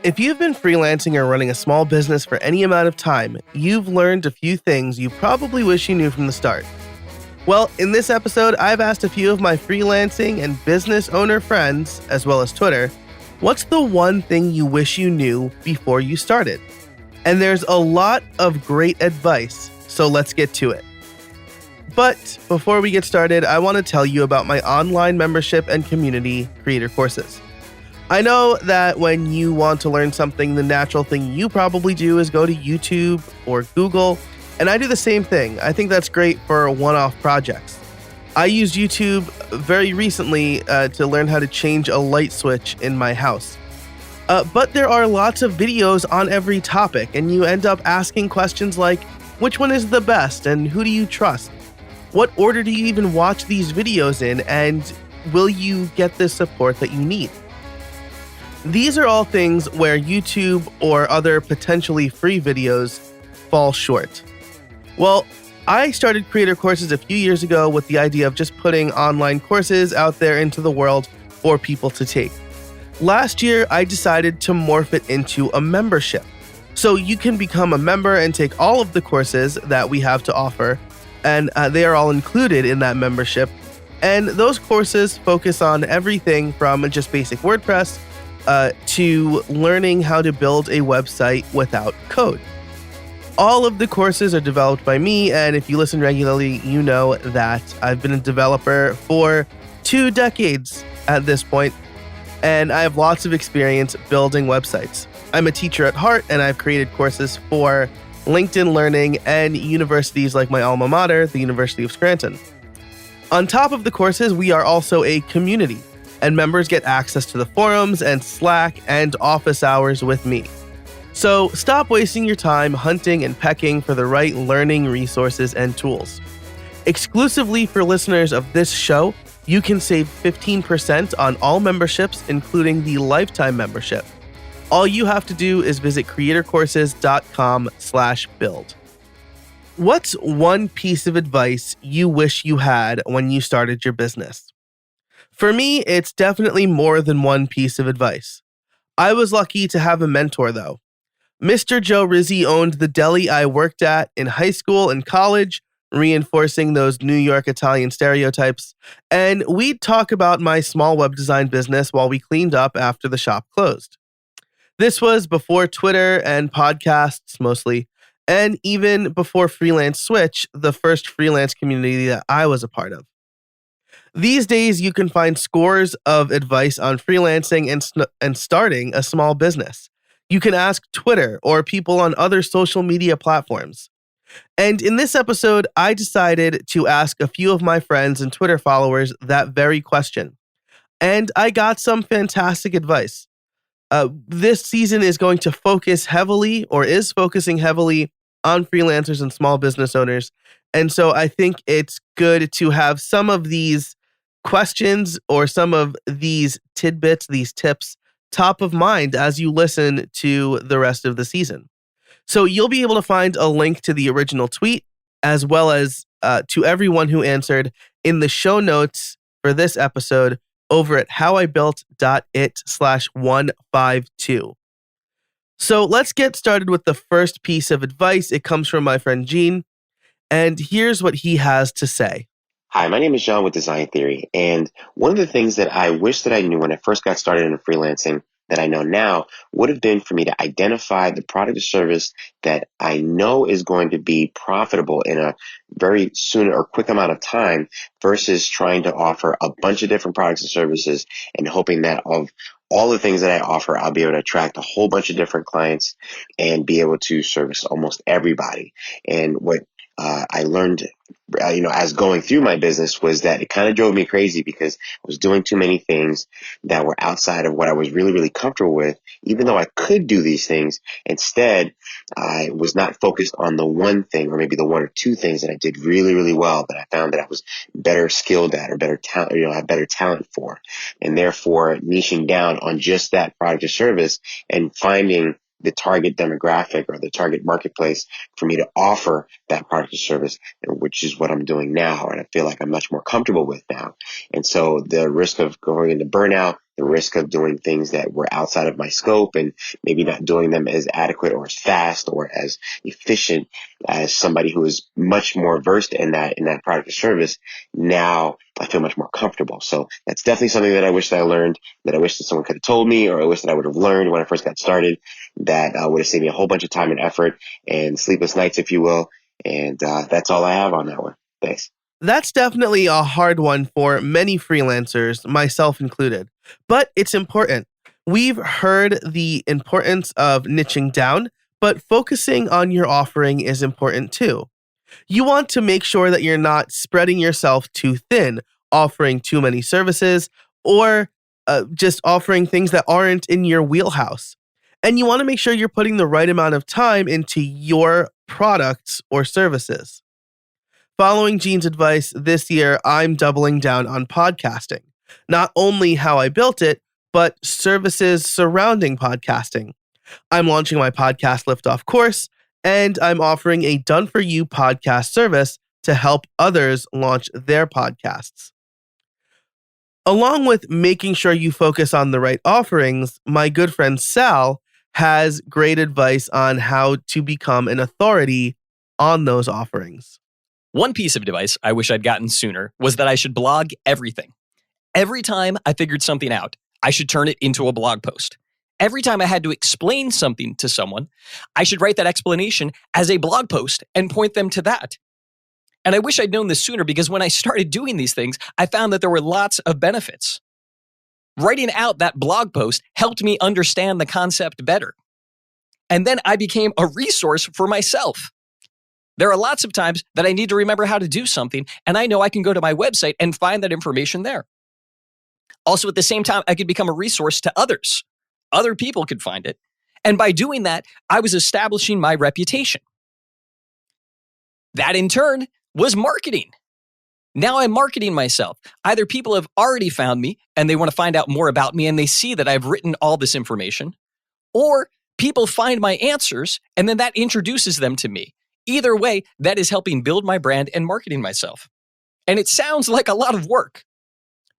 If you've been freelancing or running a small business for any amount of time, you've learned a few things you probably wish you knew from the start. Well, in this episode, I've asked a few of my freelancing and business owner friends, as well as Twitter, what's the one thing you wish you knew before you started? And there's a lot of great advice, so let's get to it. But before we get started, I want to tell you about my online membership and community, Creator Courses. I know that when you want to learn something, the natural thing you probably do is go to YouTube or Google, and I do the same thing. I think that's great for one-off projects. I used YouTube very recently to learn how to change a light switch in my house. But there are lots of videos on every topic, and you end up asking questions like, which one is the best, and who do you trust? What order do you even watch these videos in, and will you get the support that you need? These are all things where YouTube or other potentially free videos fall short. Well, I started Creator Courses a few years ago with the idea of just putting online courses out there into the world for people to take. Last year, I decided to morph it into a membership. So you can become a member and take all of the courses that we have to offer, and they are all included in that membership. And those courses focus on everything from just basic WordPress to learning how to build a website without code. All of the courses are developed by me, and if you listen regularly, you know that I've been a developer for 2 decades at this point, and I have lots of experience building websites. I'm a teacher at heart, and I've created courses for LinkedIn Learning and universities like my alma mater, the University of Scranton. On top of the courses, we are also a community, and members get access to the forums and Slack and office hours with me. So stop wasting your time hunting and pecking for the right learning resources and tools. Exclusively for listeners of this show, you can save 15% on all memberships, including the lifetime membership. All you have to do is visit creatorcourses.com/build. What's one piece of advice you wish you had when you started your business? For me, it's definitely more than one piece of advice. I was lucky to have a mentor, though. Mr. Joe Rizzi owned the deli I worked at in high school and college, reinforcing those New York Italian stereotypes, and we'd talk about my small web design business while we cleaned up after the shop closed. This was before Twitter and podcasts mostly, and even before Freelance Switch, the first freelance community that I was a part of. These days, you can find scores of advice on freelancing and starting a small business. You can ask Twitter or people on other social media platforms. And in this episode, I decided to ask a few of my friends and Twitter followers that very question. And I got some fantastic advice. This season is going to focus heavily, or is focusing heavily, on freelancers and small business owners. And so I think it's good to have some of these questions or some of these tidbits, these tips, top of mind as you listen to the rest of the season. So you'll be able to find a link to the original tweet, as well as to everyone who answered, in the show notes for this episode over at howibuilt.it/152. So let's get started with the first piece of advice. It comes from my friend Gene, and here's what he has to say. Hi, my name is John with Design Theory, and one of the things that I wish that I knew when I first got started in freelancing that I know now would have been for me to identify the product or service that I know is going to be profitable in a very soon or quick amount of time versus trying to offer a bunch of different products and services and hoping that of all the things that I offer, I'll be able to attract a whole bunch of different clients and be able to service almost everybody. And what I learned, as going through my business was that it kind of drove me crazy because I was doing too many things that were outside of what I was really, really comfortable with, even though I could do these things. Instead, I was not focused on the one thing or maybe the one or two things that I did really, really well that I found that I was better skilled at or better talent, had better talent for. And therefore niching down on just that product or service and finding the target demographic or the target marketplace for me to offer that product or service, which is what I'm doing now. And I feel like I'm much more comfortable with now. And so the risk of going into burnout, the risk of doing things that were outside of my scope and maybe not doing them as adequate or as fast or as efficient as somebody who is much more versed in that product or service, now I feel much more comfortable. So that's definitely something that I wish that I learned, that I wish that someone could have told me, or I wish that I would have learned when I first got started, that would have saved me a whole bunch of time and effort and sleepless nights, if you will. And that's all I have on that one. Thanks. That's definitely a hard one for many freelancers, myself included, but it's important. We've heard the importance of niching down, but focusing on your offering is important too. You want to make sure that you're not spreading yourself too thin, offering too many services, or just offering things that aren't in your wheelhouse. And you want to make sure you're putting the right amount of time into your products or services. Following Gene's advice this year, I'm doubling down on podcasting. Not only how I built it, but services surrounding podcasting. I'm launching my podcast Liftoff course, and I'm offering a done-for-you podcast service to help others launch their podcasts. Along with making sure you focus on the right offerings, my good friend Sal has great advice on how to become an authority on those offerings. One piece of advice I wish I'd gotten sooner was that I should blog everything. Every time I figured something out, I should turn it into a blog post. Every time I had to explain something to someone, I should write that explanation as a blog post and point them to that. And I wish I'd known this sooner, because when I started doing these things, I found that there were lots of benefits. Writing out that blog post helped me understand the concept better. And then I became a resource for myself. There are lots of times that I need to remember how to do something, and I know I can go to my website and find that information there. Also, at the same time, I could become a resource to others. Other people could find it. And by doing that, I was establishing my reputation. That in turn was marketing. Now I'm marketing myself. Either people have already found me and they want to find out more about me and they see that I've written all this information, or people find my answers and then that introduces them to me. Either way, that is helping build my brand and marketing myself. And it sounds like a lot of work.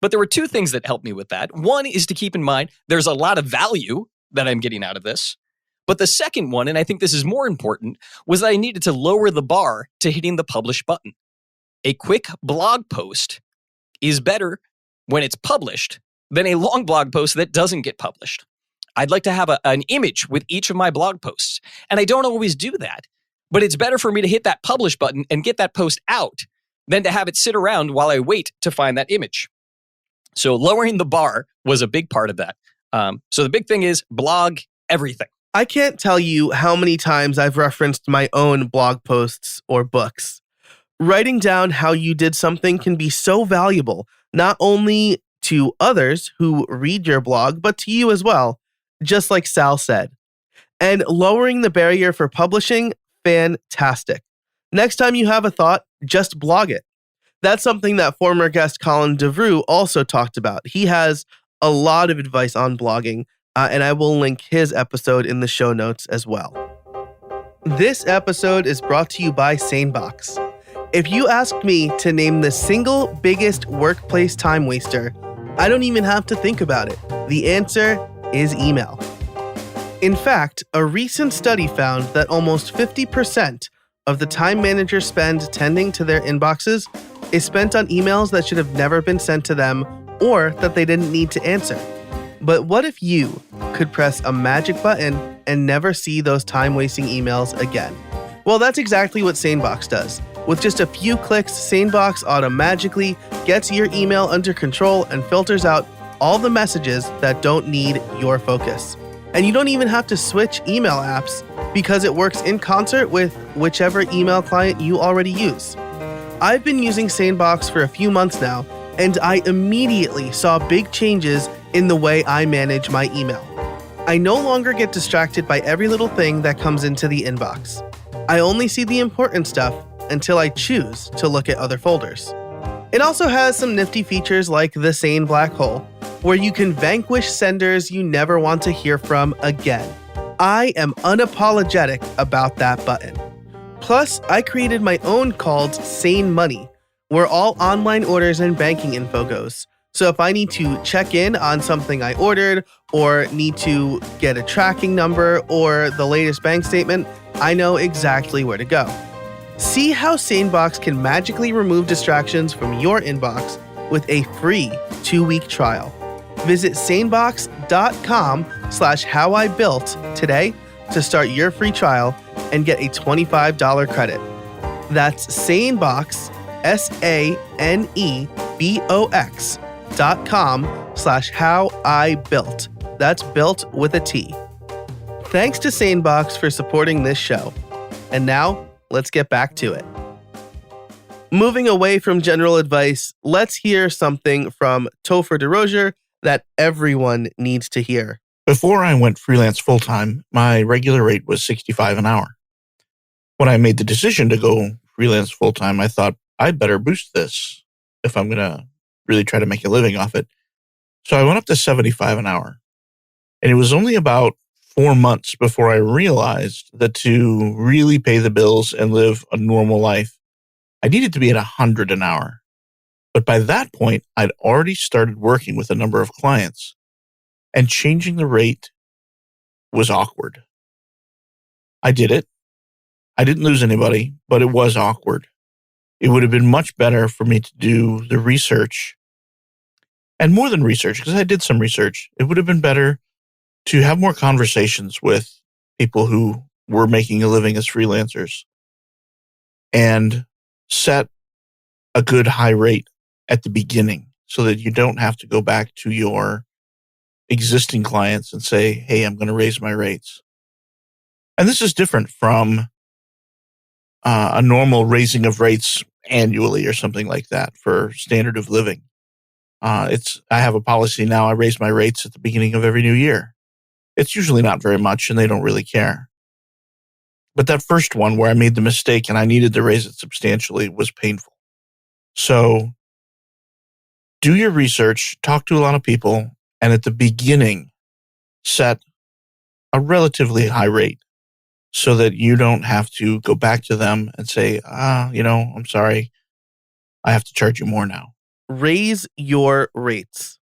But there were two things that helped me with that. One is to keep in mind there's a lot of value that I'm getting out of this. But the second one, and I think this is more important, was that I needed to lower the bar to hitting the publish button. A quick blog post is better when it's published than a long blog post that doesn't get published. I'd like to have an image with each of my blog posts, and I don't always do that. But it's better for me to hit that publish button and get that post out than to have it sit around while I wait to find that image. So lowering the bar was a big part of that. So the big thing is blog everything. I can't tell you how many times I've referenced my own blog posts or books. Writing down how you did something can be so valuable, not only to others who read your blog, but to you as well, just like Sal said. And lowering the barrier for publishing, fantastic. Next time you have a thought, just blog it. That's something that former guest Colin DeVrew also talked about. He has a lot of advice on blogging, and I will link his episode in the show notes as well. This episode is brought to you by SaneBox. If you asked me to name the single biggest workplace time waster, I don't even have to think about it. The answer is email. In fact, a recent study found that almost 50% of the time managers spend tending to their inboxes is spent on emails that should have never been sent to them or that they didn't need to answer. But what if you could press a magic button and never see those time-wasting emails again? Well, that's exactly what SaneBox does. With just a few clicks, SaneBox automatically gets your email under control and filters out all the messages that don't need your focus. And you don't even have to switch email apps because it works in concert with whichever email client you already use. I've been using SaneBox for a few months now, and I immediately saw big changes in the way I manage my email. I no longer get distracted by every little thing that comes into the inbox. I only see the important stuff until I choose to look at other folders. It also has some nifty features like the Sane Black Hole, where you can vanquish senders you never want to hear from again. I am unapologetic about that button. Plus, I created my own called Sane Money, where all online orders and banking info goes. So if I need to check in on something I ordered, or need to get a tracking number or the latest bank statement, I know exactly where to go. See how SaneBox can magically remove distractions from your inbox with a free 2-week trial. Visit sanebox.com/howibuilt today to start your free trial and get a $25 credit. That's SaneBox, SaneBox.com/howibuilt. That's built with a T. Thanks to SaneBox for supporting this show. And now, let's get back to it. Moving away from general advice, let's hear something from Topher DeRozier that everyone needs to hear. Before I went freelance full-time, my regular rate was $65 an hour. When I made the decision to go freelance full-time, I thought I better boost this if I'm going to really try to make a living off it. So I went up to $75 an hour. And it was only about 4 months before I realized that to really pay the bills and live a normal life, I needed to be at $100 an hour. But by that point, I'd already started working with a number of clients, and changing the rate was awkward. I did it. I didn't lose anybody, but it was awkward. It would have been much better for me to do the research, and more than research, because I did some research. It would have been better to have more conversations with people who were making a living as freelancers and set a good high rate at the beginning so that you don't have to go back to your existing clients and say, hey, I'm going to raise my rates. And this is different from a normal raising of rates annually or something like that for standard of living. I have a policy now. I raise my rates at the beginning of every new year. It's usually not very much and they don't really care. But that first one where I made the mistake and I needed to raise it substantially was painful. So do your research, talk to a lot of people, and at the beginning, set a relatively high rate so that you don't have to go back to them and say, I'm sorry, I have to charge you more now. Raise your rates.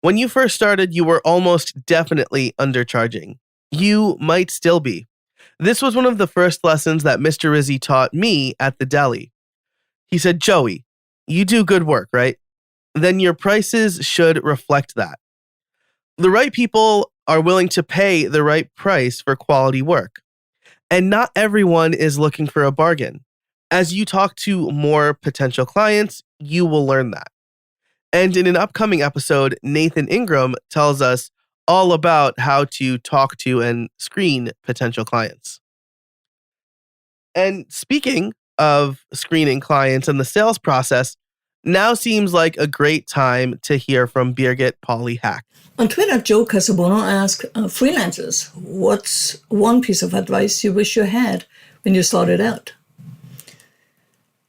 When you first started, you were almost definitely undercharging. You might still be. This was one of the first lessons that Mr. Rizzi taught me at the deli. He said, Joey, you do good work, right? Then your prices should reflect that. The right people are willing to pay the right price for quality work. And not everyone is looking for a bargain. As you talk to more potential clients, you will learn that. And in an upcoming episode, Nathan Ingram tells us all about how to talk to and screen potential clients. And speaking of screening clients and the sales process, now seems like a great time to hear from Birgit Pauli Hack. On Twitter, Joe Casabono asked freelancers, what's one piece of advice you wish you had when you started out?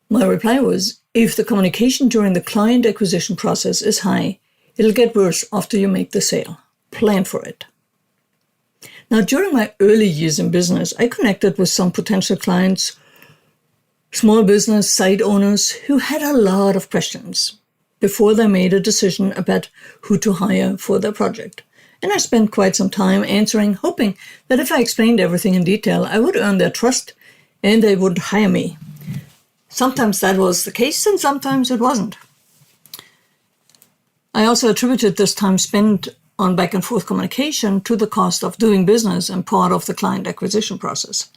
My reply was, if the communication during the client acquisition process is high, it'll get worse after you make the sale. Plan for it. Now, during my early years in business, I connected with some potential clients, small business site owners who had a lot of questions before they made a decision about who to hire for their project. And I spent quite some time answering, hoping that if I explained everything in detail, I would earn their trust and they would hire me. Sometimes that was the case and sometimes it wasn't. I also attributed this time spent on back and forth communication to the cost of doing business and part of the client acquisition process.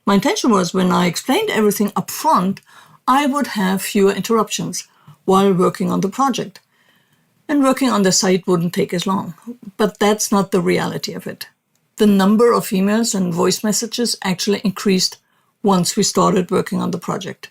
My intention was when I explained everything up front, I would have fewer interruptions while working on the project. And working on the site wouldn't take as long. But that's not the reality of it. The number of emails and voice messages actually increased once we started working on the project.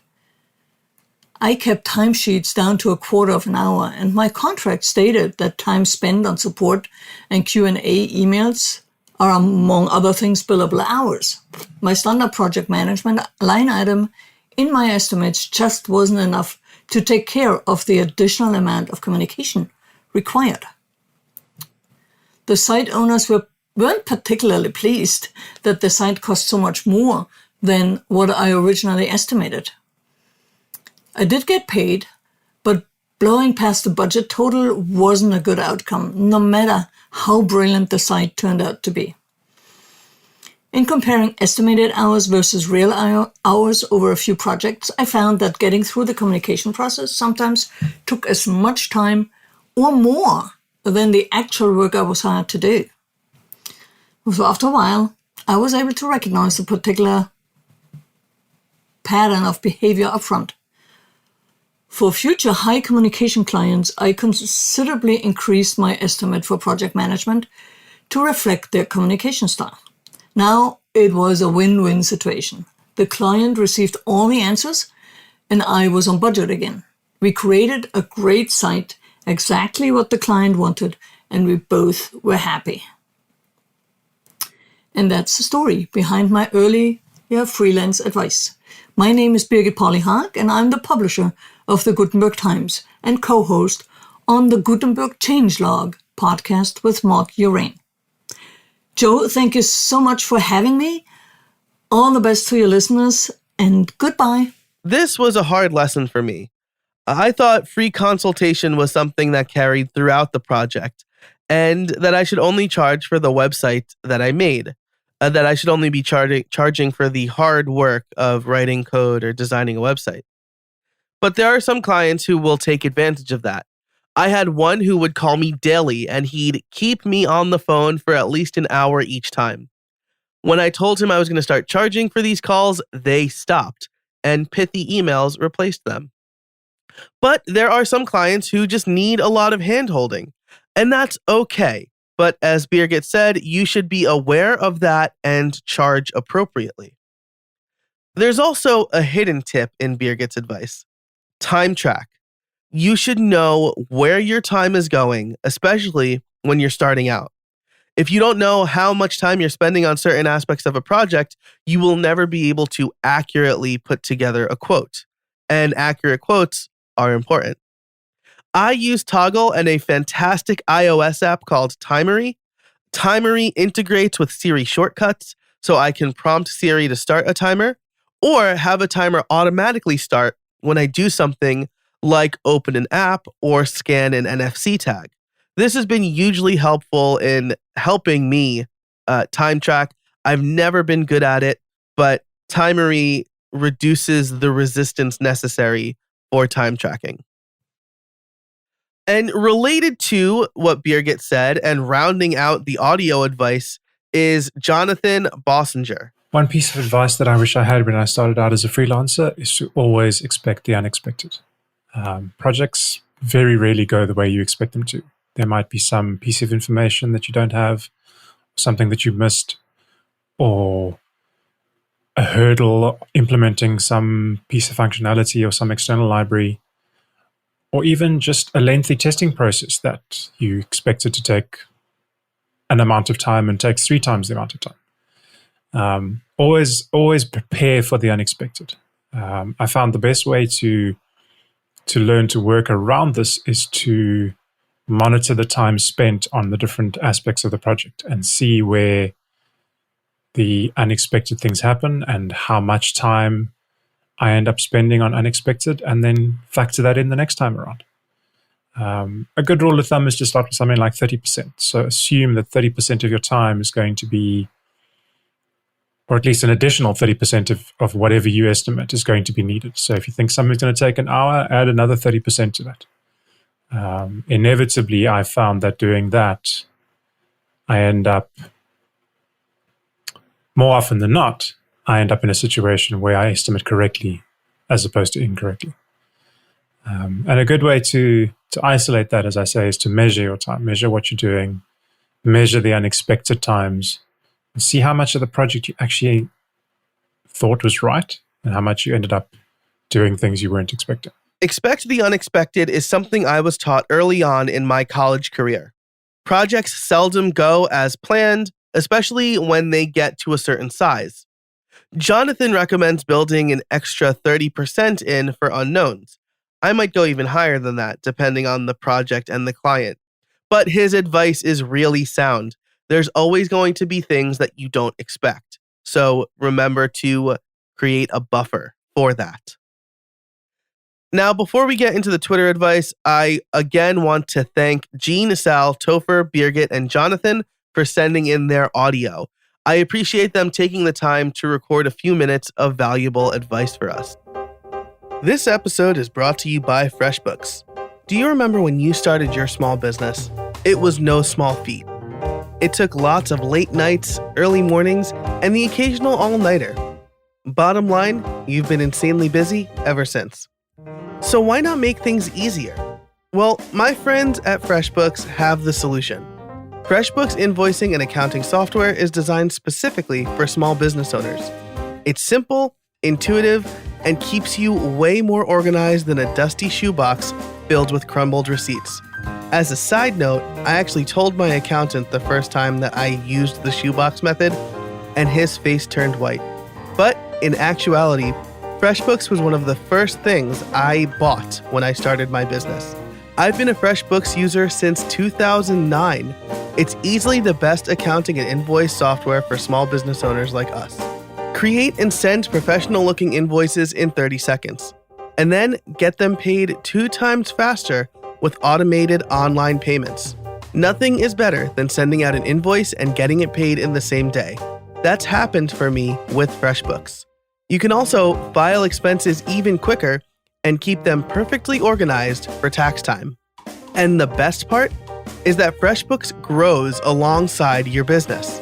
I kept timesheets down to a quarter of an hour, and my contract stated that time spent on support and Q&A emails are, among other things, billable hours. My standard project management line item in my estimates just wasn't enough to take care of the additional amount of communication required. The site owners were weren't particularly pleased that the site cost so much more than what I originally estimated. I did get paid, but blowing past the budget total wasn't a good outcome, no matter how brilliant the site turned out to be. In comparing estimated hours versus real hours over a few projects, I found that getting through the communication process sometimes took as much time or more than the actual work I was hired to do. So after a while, I was able to recognize the particular pattern of behavior upfront. For future high communication clients, I considerably increased my estimate for project management to reflect their communication style. Now it was a win-win situation. The client received all the answers and I was on budget again. We created a great site, exactly what the client wanted, and we both were happy. And that's the story behind my early freelance advice. My name is Birgit Pauli-Haag, and I'm the publisher of the Gutenberg Times and co-host on the Gutenberg Changelog podcast with Mark Urain. Joe, thank you so much for having me. All the best to your listeners, and goodbye. This was a hard lesson for me. I thought free consultation was something that carried throughout the project, and that I should only charge for the website that I made, that I should only be charging for the hard work of writing code or designing a website. But there are some clients who will take advantage of that. I had one who would call me daily, and he'd keep me on the phone for at least an hour each time. When I told him I was going to start charging for these calls, they stopped, and pithy emails replaced them. But there are some clients who just need a lot of hand-holding, and that's okay. But as Birgit said, you should be aware of that and charge appropriately. There's also a hidden tip in Birgit's advice. Time track. You should know where your time is going, especially when you're starting out. If you don't know how much time you're spending on certain aspects of a project, you will never be able to accurately put together a quote. And accurate quotes are important. I use Toggle and a fantastic iOS app called Timery. Timery integrates with Siri shortcuts, so I can prompt Siri to start a timer or have a timer automatically start when I do something like open an app or scan an NFC tag. This has been hugely helpful in helping me time track. I've never been good at it, but Timery reduces the resistance necessary for time tracking. And related to what Birgit said and rounding out the audio advice is Jonathan Bossinger. One piece of advice that I wish I had when I started out as a freelancer is to always expect the unexpected. Projects very rarely go the way you expect them to. There might be some piece of information that you don't have, something that you missed, or a hurdle implementing some piece of functionality or some external library, or even just a lengthy testing process that you expected to take an amount of time and takes 3 times the amount of time. Always prepare for the unexpected. I found the best way to learn to work around this is to monitor the time spent on the different aspects of the project and see where the unexpected things happen and how much time I end up spending on unexpected, and then factor that in the next time around. A good rule of thumb is to start with something like 30%. So assume that 30% of your time is going to be, or at least an additional 30% of whatever you estimate is going to be needed. So if you think something's going to take an hour, add another 30% to that. Inevitably, I found that doing that, I end up, more often than not, I end up in a situation where I estimate correctly as opposed to incorrectly. And a good way to isolate that, as I say, is to measure your time, measure what you're doing, measure the unexpected times, and see how much of the project you actually thought was right and how much you ended up doing things you weren't expecting. Expect the unexpected is something I was taught early on in my college career. Projects seldom go as planned, especially when they get to a certain size. Jonathan recommends building an extra 30% in for unknowns. I might go even higher than that, depending on the project and the client. But his advice is really sound. There's always going to be things that you don't expect. So remember to create a buffer for that. Now, before we get into the Twitter advice, I again want to thank Jean, Sal, Topher, Birgit, and Jonathan for sending in their audio. I appreciate them taking the time to record a few minutes of valuable advice for us. This episode is brought to you by FreshBooks. Do you remember when you started your small business? It was no small feat. It took lots of late nights, early mornings, and the occasional all-nighter. Bottom line, you've been insanely busy ever since. So why not make things easier? Well, my friends at FreshBooks have the solution. FreshBooks invoicing and accounting software is designed specifically for small business owners. It's simple, intuitive, and keeps you way more organized than a dusty shoebox filled with crumbled receipts. As a side note, I actually told my accountant the first time that I used the shoebox method, and his face turned white. But in actuality, FreshBooks was one of the first things I bought when I started my business. I've been a FreshBooks user since 2009. It's easily the best accounting and invoice software for small business owners like us. Create and send professional-looking invoices in 30 seconds, and then get them paid 2 times faster with automated online payments. Nothing is better than sending out an invoice and getting it paid in the same day. That's happened for me with FreshBooks. You can also file expenses even quicker and keep them perfectly organized for tax time. And the best part is that FreshBooks grows alongside your business.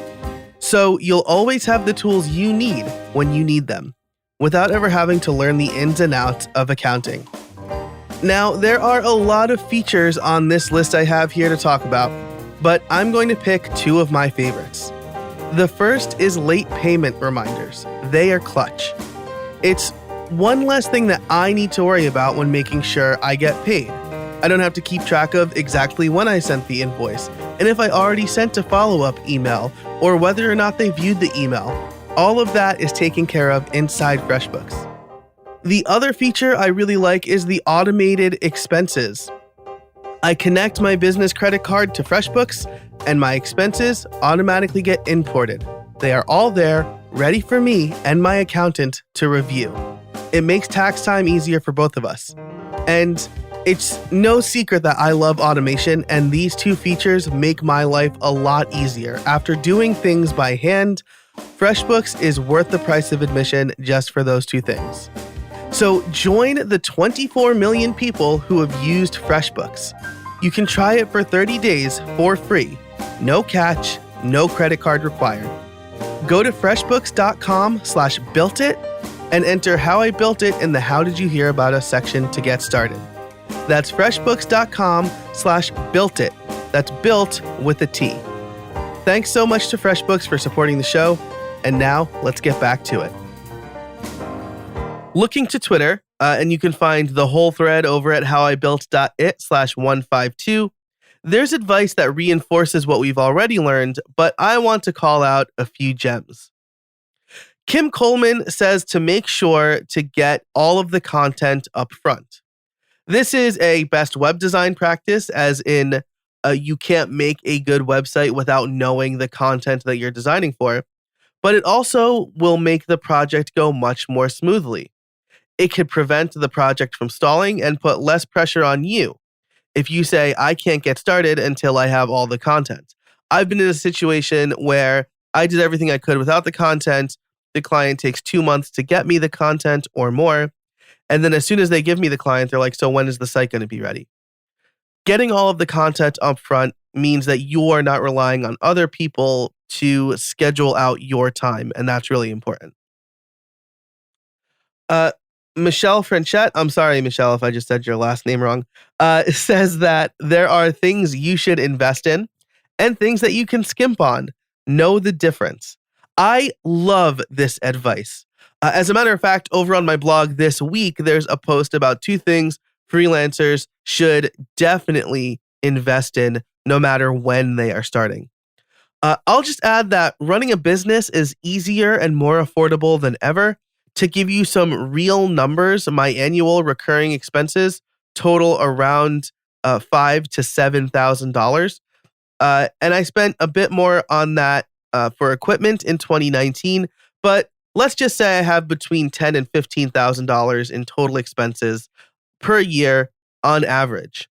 So you'll always have the tools you need when you need them, without ever having to learn the ins and outs of accounting. Now, there are a lot of features on this list I have here to talk about, but I'm going to pick 2 of my favorites. The first is late payment reminders. They are clutch. It's one less thing that I need to worry about when making sure I get paid. I don't have to keep track of exactly when I sent the invoice, and if I already sent a follow-up email, or whether or not they viewed the email. All of that is taken care of inside FreshBooks. The other feature I really like is the automated expenses. I connect my business credit card to FreshBooks, and my expenses automatically get imported. They are all there, ready for me and my accountant to review. It makes tax time easier for both of us. And it's no secret that I love automation, and these 2 features make my life a lot easier. After doing things by hand, FreshBooks is worth the price of admission just for those 2 things. So join the 24 million people who have used FreshBooks. You can try it for 30 days for free. No catch, no credit card required. Go to freshbooks.com/builtit and enter how I built it in the How Did You Hear About Us section to get started. That's freshbooks.com/builtit. That's built with a T. Thanks so much to FreshBooks for supporting the show. And now let's get back to it. Looking to Twitter, and you can find the whole thread over at howibuilt.it/152. There's advice that reinforces what we've already learned, but I want to call out a few gems. Kim Coleman says to make sure to get all of the content up front. This is a best web design practice, as in you can't make a good website without knowing the content that you're designing for, but it also will make the project go much more smoothly. It could prevent the project from stalling and put less pressure on you if you say, I can't get started until I have all the content. I've been in a situation where I did everything I could without the content. The client takes 2 months to get me the content or more. And then as soon as they give me the client, they're like, so when is the site going to be ready? Getting all of the content up front means that you are not relying on other people to schedule out your time. And that's really important. Michelle Franchette, I'm sorry, Michelle, if I just said your last name wrong, says that there are things you should invest in and things that you can skimp on. Know the difference. I love this advice. As a matter of fact, over on my blog this week, there's a post about 2 things freelancers should definitely invest in no matter when they are starting. I'll just add that running a business is easier and more affordable than ever. To give you some real numbers, my annual recurring expenses total around $5,000 to $7,000. And I spent a bit more on that for equipment in 2019. But let's just say I have between $10,000 and $15,000 in total expenses per year on average.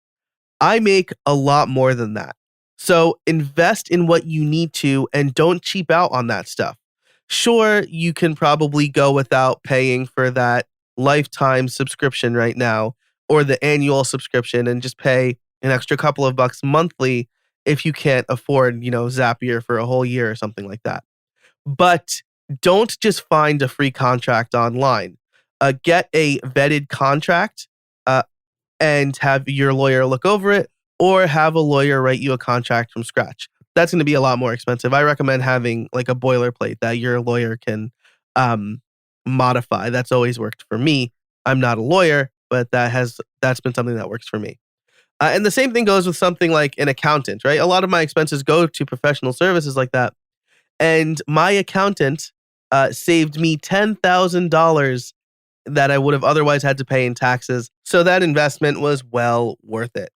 I make a lot more than that. So invest in what you need to and don't cheap out on that stuff. Sure, you can probably go without paying for that lifetime subscription right now or the annual subscription and just pay an extra couple of bucks monthly if you can't afford, Zapier for a whole year or something like that. But don't just find a free contract online. Get a vetted contract and have your lawyer look over it, or have a lawyer write you a contract from scratch. That's going to be a lot more expensive. I recommend having like a boilerplate that your lawyer can modify. That's always worked for me. I'm not a lawyer, but that's been something that works for me. And the same thing goes with something like an accountant, right? A lot of my expenses go to professional services like that. And my accountant saved me $10,000 that I would have otherwise had to pay in taxes. So that investment was well worth it.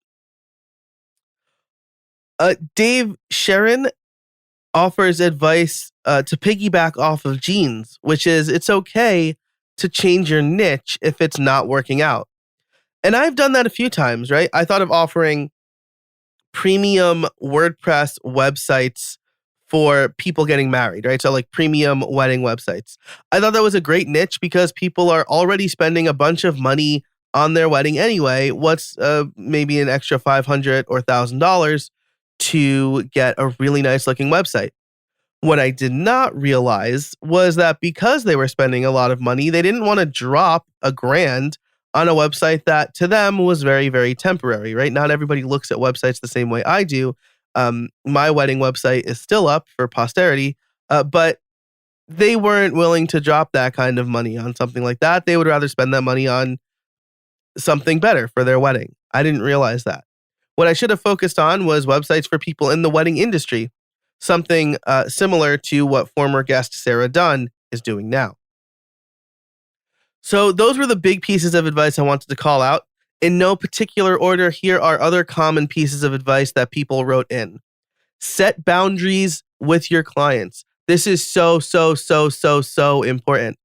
Dave Sharon offers advice to piggyback off of Gene's, which is it's okay to change your niche if it's not working out. And I've done that a few times, right? I thought of offering premium WordPress websites for people getting married, right? So like premium wedding websites. I thought that was a great niche because people are already spending a bunch of money on their wedding anyway. What's maybe an extra $500 or $1,000 to get a really nice looking website? What I did not realize was that because they were spending a lot of money, they didn't want to drop $1,000 on a website that to them was very, very temporary, right? Not everybody looks at websites the same way I do. My wedding website is still up for posterity, but they weren't willing to drop that kind of money on something like that. They would rather spend that money on something better for their wedding. I didn't realize that. What I should have focused on was websites for people in the wedding industry, something similar to what former guest Sarah Dunn is doing now. So those were the big pieces of advice I wanted to call out. In no particular order, here are other common pieces of advice that people wrote in. Set boundaries with your clients. This is so important.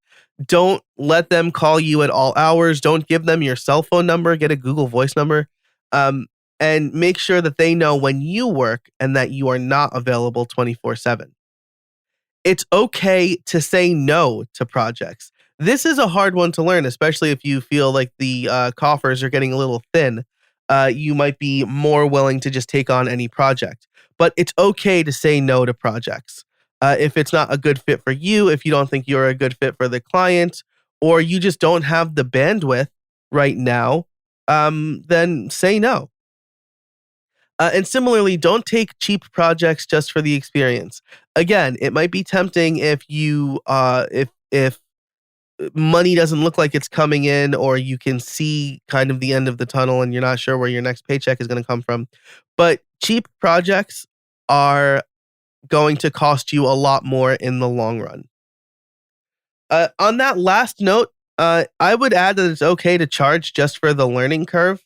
Don't let them call you at all hours. Don't give them your cell phone number. Get a Google Voice number. And make sure that they know when you work and that you are not available 24/7. It's okay to say no to projects. This is a hard one to learn, especially if you feel like the coffers are getting a little thin. You might be more willing to just take on any project. But it's okay to say no to projects. If it's not a good fit for you, if you don't think you're a good fit for the client, or you just don't have the bandwidth right now, then say no. And similarly, don't take cheap projects just for the experience. Again, it might be tempting if you if money doesn't look like it's coming in, or you can see kind of the end of the tunnel and you're not sure where your next paycheck is going to come from. But cheap projects are going to cost you a lot more in the long run. On that last note, I would add that it's okay to charge just for the learning curve.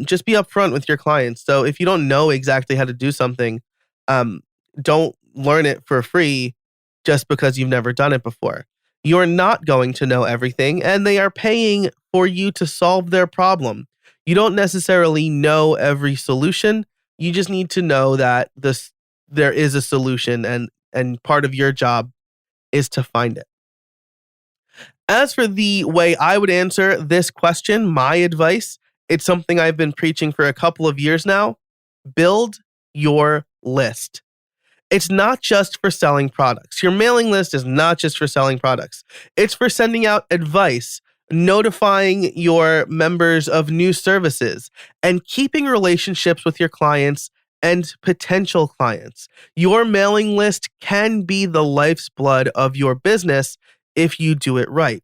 Just be upfront with your clients. So if you don't know exactly how to do something, don't learn it for free just because you've never done it before. You're not going to know everything, and they are paying for you to solve their problem. You don't necessarily know every solution. You just need to know that there is a solution, and part of your job is to find it. As for the way I would answer this question, my advice, it's something I've been preaching for a couple of years now. Build your list. It's not just for selling products. Your mailing list is not just for selling products. It's for sending out advice, notifying your members of new services, and keeping relationships with your clients and potential clients. Your mailing list can be the life's blood of your business if you do it right.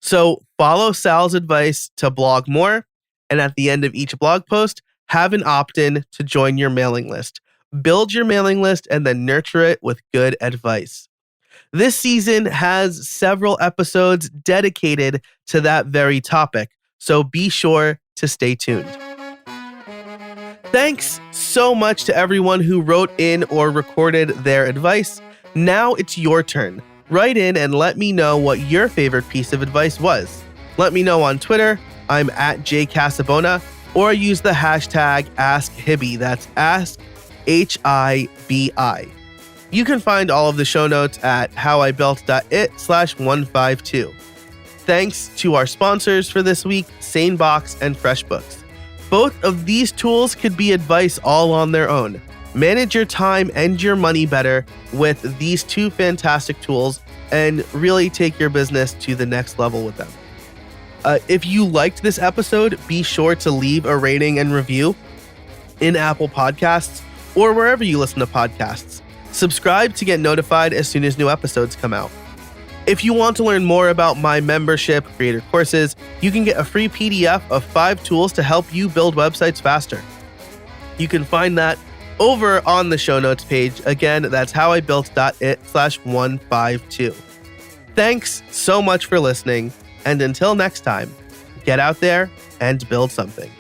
So follow Sal's advice to blog more, and at the end of each blog post, have an opt-in to join your mailing list. Build your mailing list and then nurture it with good advice. This season has several episodes dedicated to that very topic, so be sure to stay tuned. Thanks so much to everyone who wrote in or recorded their advice. Now it's your turn. Write in and let me know what your favorite piece of advice was. Let me know on Twitter. I'm at jcasabona, or use the hashtag AskHibby. That's Ask HIBI. You can find all of the show notes at howibuilt.it/152. Thanks to our sponsors for this week, SaneBox and FreshBooks. Both of these tools could be advice all on their own. Manage your time and your money better with these two fantastic tools and really take your business to the next level with them. If you liked this episode, be sure to leave a rating and review in Apple Podcasts or wherever you listen to podcasts. Subscribe to get notified as soon as new episodes come out. If you want to learn more about my membership creator courses, you can get a free PDF of 5 tools to help you build websites faster. You can find that over on the show notes page. Again, that's howibuilt.it/152. Thanks so much for listening, and until next time, get out there and build something.